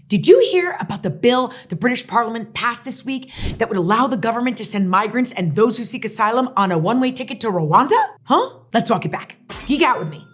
Did you hear about the bill the British Parliament passed this week that would allow the government to send migrants and those who seek asylum on a one-way ticket to Rwanda? Huh? Let's walk it back. Geek out with me.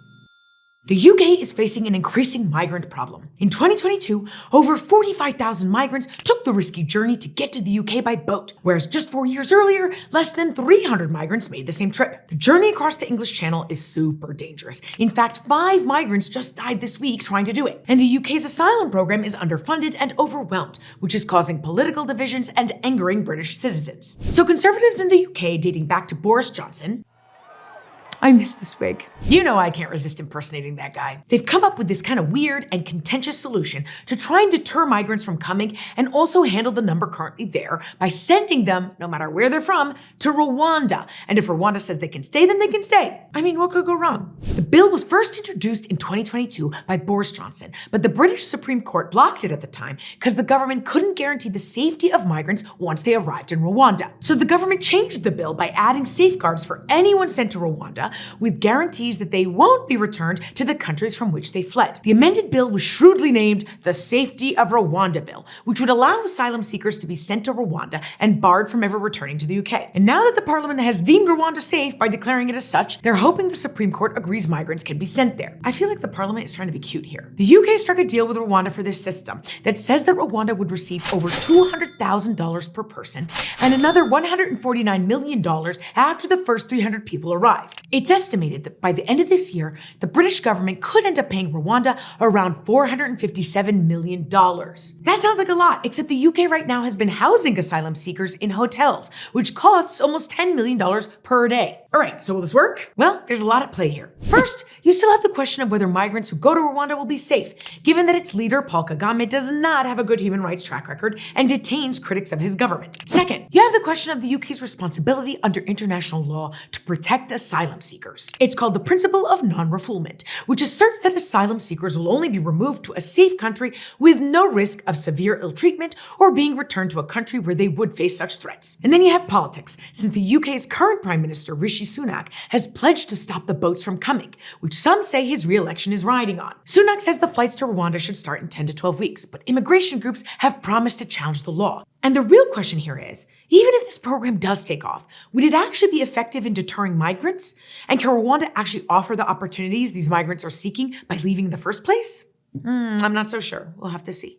The UK is facing an increasing migrant problem. In 2022, over 45,000 migrants took the risky journey to get to the UK by boat, whereas just 4 years earlier, less than 300 migrants made the same trip. The journey across the English Channel is super dangerous. In fact, 5 migrants just died this week trying to do it. And the UK's asylum program is underfunded and overwhelmed, which is causing political divisions and angering British citizens. So conservatives in the UK, dating back to Boris Johnson, I miss this wig. You know I can't resist impersonating that guy. They've come up with this kind of weird and contentious solution to try and deter migrants from coming and also handle the number currently there by sending them, no matter where they're from, to Rwanda. And if Rwanda says they can stay, then they can stay. I mean, what could go wrong? The bill was first introduced in 2022 by Boris Johnson, but the British Supreme Court blocked it at the time because the government couldn't guarantee the safety of migrants once they arrived in Rwanda. So the government changed the bill by adding safeguards for anyone sent to Rwanda, with guarantees that they won't be returned to the countries from which they fled. The amended bill was shrewdly named the Safety of Rwanda Bill, which would allow asylum seekers to be sent to Rwanda and barred from ever returning to the UK. And now that the Parliament has deemed Rwanda safe by declaring it as such, they're hoping the Supreme Court agrees migrants can be sent there. I feel like the Parliament is trying to be cute here. The UK struck a deal with Rwanda for this system that says that Rwanda would receive over $200,000 per person and another $149 million after the first 300 people arrived. It's estimated that by the end of this year, the British government could end up paying Rwanda around $457 million. That sounds like a lot, except the UK right now has been housing asylum seekers in hotels, which costs almost $10 million per day. All right, so will this work? Well, there's a lot at play here. First, you still have the question of whether migrants who go to Rwanda will be safe, given that its leader, Paul Kagame, does not have a good human rights track record and detains critics of his government. Second, you have the question of the UK's responsibility under international law to protect asylum seekers. It's called the principle of non-refoulement, which asserts that asylum seekers will only be removed to a safe country with no risk of severe ill treatment or being returned to a country where they would face such threats. And then you have politics, since the UK's current Prime Minister, Rishi Sunak, has pledged to stop the boats from coming, which some say his re-election is riding on. Sunak says the flights to Rwanda should start in 10 to 12 weeks, but immigration groups have promised to challenge the law. And the real question here is, even if this program does take off, would it actually be effective in deterring migrants? And can Rwanda actually offer the opportunities these migrants are seeking by leaving in the first place? I'm not so sure. We'll have to see.